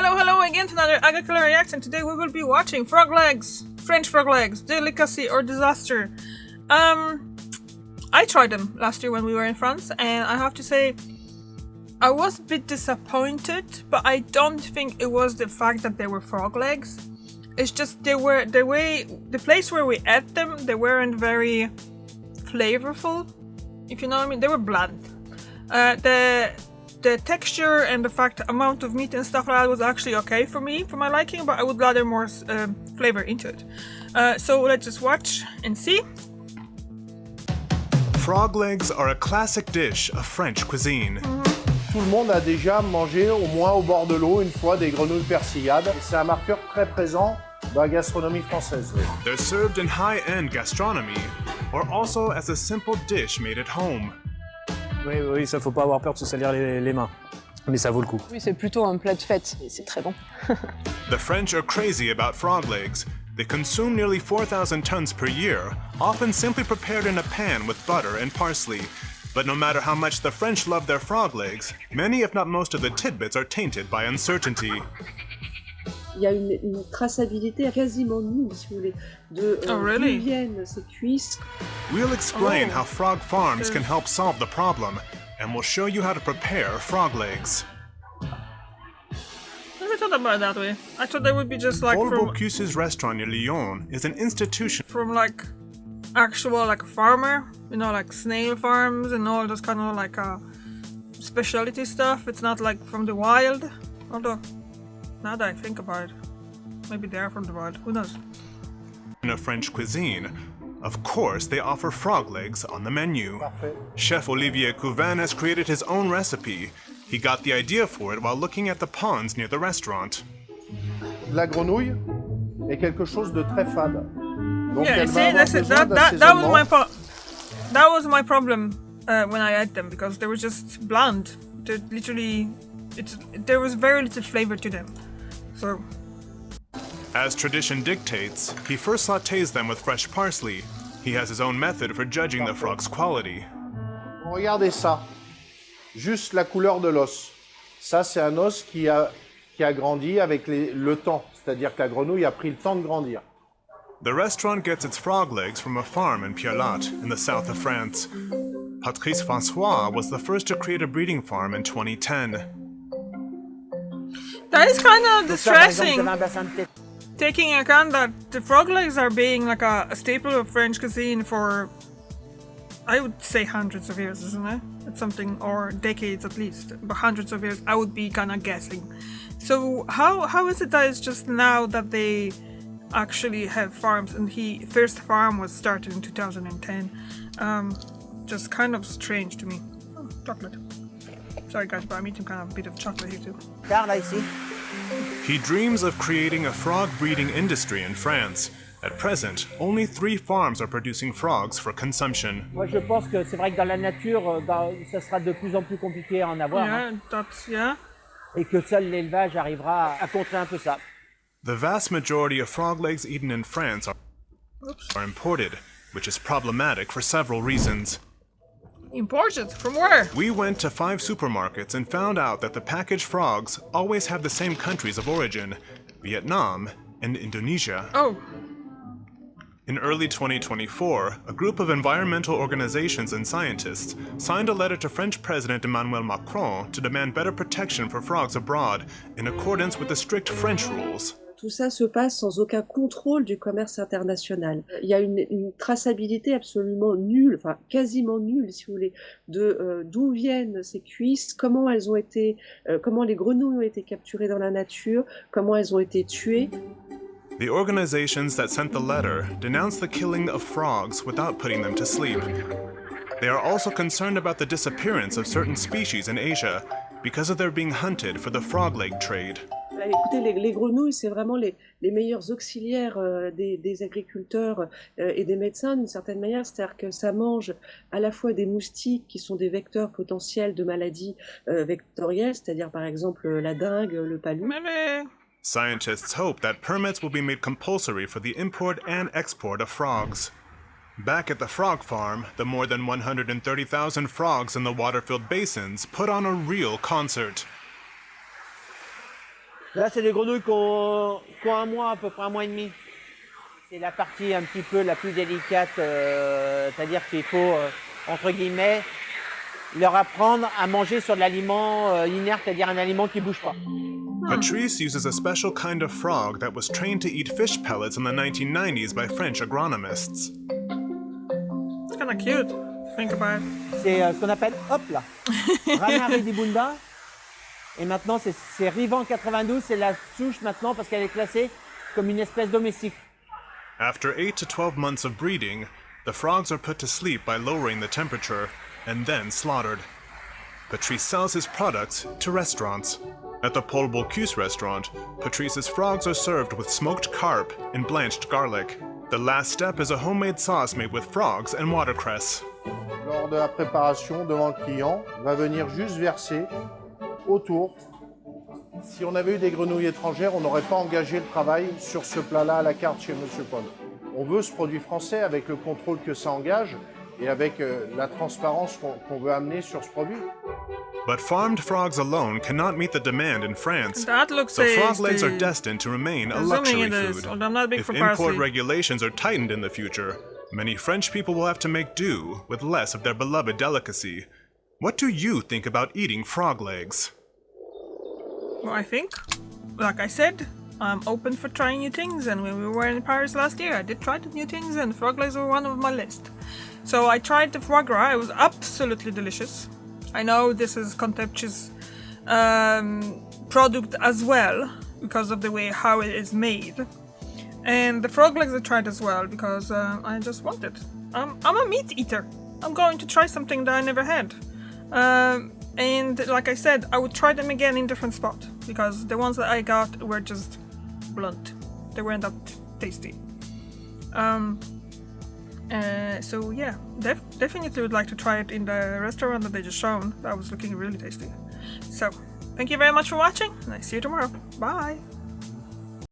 Hello again to another Agricultural Reaction. Today we will be watching frog legs, French frog legs, delicacy or disaster. I tried them last year when we were in France, and I have to say I was a bit disappointed, but I don't think it was the fact that they were frog legs. It's just the place where we ate them, they weren't very flavorful, if you know what I mean. They were bland. The texture and the amount of meat and stuff like that was actually okay for me, for my liking, but I would rather more flavor into it. So let's just watch and see. Frog legs are a classic dish of French cuisine. Tout le monde a déjà mangé au moins au bord de l'eau une fois des grenouilles persillades. C'est un marqueur très présent dans la gastronomie française. They're served in high-end gastronomy or also as a simple dish made at home. Oui, ça faut pas avoir peur de se salir les mains, mais ça vaut le coup. Oui, c'est plutôt un plat de fête, et c'est très bon. The French are crazy about frog legs. They consume nearly 4,000 tons per year, often simply prepared in a pan with butter and parsley. But no matter how much the French love their frog legs, many if not most of the tidbits are tainted by uncertainty. Il y a une traçabilité quasiment nulle, si vous voulez, de d'où viennent ces cuisses. We'll explain how frog farms can help solve the problem, and we'll show you how to prepare frog legs. Never thought about it that way. I thought they would be just like Paul from Bocuse restaurant near Lyon is an institution from like actual like a farmer, you know, like snail farms and all those kind of like specialty stuff. It's not like from the wild, although now that I think about it, maybe they are from the wild, who knows. In a French cuisine, of course they offer frog legs on the menu. Parfait. Chef Olivier Couvin has created his own recipe. He got the idea for it while looking at the ponds near the restaurant. La grenouille est quelque chose de très fade. Donc Yeah, elle see, va avoir that's it. besoin That was my problem when I ate them, because they were just bland. They're literally, there was very little flavor to them. So, As tradition dictates, he first sautés them with fresh parsley. He has his own method for judging the frog's quality. Regardez ça, juste la couleur de l'os. Ça, c'est un os qui a grandi avec le temps, c'est-à-dire que la grenouille a pris le temps de grandir. The restaurant gets its frog legs from a farm in Pierlat, in the south of France. Patrice François was the first to create a breeding farm in 2010. that is kind of distressing, taking account that the frog legs are being like a staple of French cuisine for, I would say, hundreds of years, isn't it? It's something, or decades at least, but hundreds of years, I would be kind of guessing. So how is it that it's just now that they actually have farms, and first farm was started in 2010? Just kind of strange to me. Oh, chocolate. Sorry guys, but I'm eating kind of a bit of chocolate here too. He dreams of creating a frog breeding industry in France. At present, only 3 farms are producing frogs for consumption. Moi, je pense que c'est vrai que dans la nature, ça sera de plus en plus compliqué à en avoir. Yeah, Et que seul l'élevage arrivera à contrer un peu ça. The vast majority of frog legs eaten in France are imported, which is problematic for several reasons. Imported? From where? We went to 5 supermarkets and found out that the packaged frogs always have the same countries of origin: Vietnam and Indonesia. Oh. In early 2024, a group of environmental organizations and scientists signed a letter to French President Emmanuel Macron to demand better protection for frogs abroad in accordance with the strict French rules. Tout ça se passe sans aucun contrôle du commerce international. Il y a une traçabilité absolument nulle, enfin quasiment nulle, si vous voulez, de d'où viennent ces cuisses, comment elles ont été, comment les grenouilles ont été capturées dans la nature, comment elles ont été tuées. The organizations that sent the letter denounced the killing of frogs without putting them to sleep. They are also concerned about the disappearance of certain species in Asia because of their being hunted for the frog leg trade. Écoutez, les grenouilles, c'est vraiment les meilleurs auxiliaires des agriculteurs et des médecins d'une certaine manière, c'est-à-dire que ça mange à la fois des moustiques qui sont des vecteurs potentiels de maladies vectorielles, c'est-à-dire par exemple la dengue, le palu. Scientists hope that permits will be made compulsory for the import and export of frogs. Back at the frog farm, the more than 130,000 frogs in the water-filled basins put on a real concert. Là, c'est des grenouilles qui ont un mois, à peu près un mois et demi. C'est la partie un petit peu la plus délicate, c'est-à-dire qu'il faut, entre guillemets, leur apprendre à manger sur de l'aliment inerte, c'est-à-dire un aliment qui ne bouge pas. Patrice uses a special kind of frog that was trained to eat fish pellets in the 1990s by French agronomists. It's kind of cute. Think about it. C'est ce qu'on appelle, hop là, Rana redibunda. Et maintenant, c'est Rivan 92, c'est la souche maintenant parce qu'elle est classée comme une espèce domestique. After 8 to 12 months of breeding, the frogs are put to sleep by lowering the temperature and then slaughtered. Patrice sells his products to restaurants. At the Paul Bocuse restaurant, Patrice's frogs are served with smoked carp and blanched garlic. The last step is a homemade sauce made with frogs and watercress. Lors de la préparation, devant le client, va venir juste verser autour. Si on avait eu des grenouilles étrangères, on n'aurait pas engagé le travail sur ce plat-là à la carte chez Monsieur Paul. On veut ce produit français avec le contrôle que ça engage et avec la transparence qu'on veut amener sur ce produit. But farmed frogs alone cannot meet the demand in France, That looks so frog tasty. legs are destined to remain a Assuming luxury it is, food. although I'm not big If for import parsley. regulations are tightened in the future, many French people will have to make do with less of their beloved delicacy. What do you think about eating frog legs? Well, I think, like I said, I'm open for trying new things, and when we were in Paris last year, I did try the new things, and frog legs were one of my list. So I tried the foie gras. It was absolutely delicious. I know this is contemptuous product as well because of the way how it is made, and the frog legs I tried as well because I just wanted. I'm a meat eater. I'm going to try something that I never had. And like I said, I would try them again in different spot because the ones that I got were just blunt. They weren't that tasty. So yeah, definitely would like to try it in the restaurant that they just shown. That was looking really tasty. So thank you very much for watching, and I see you tomorrow. Bye!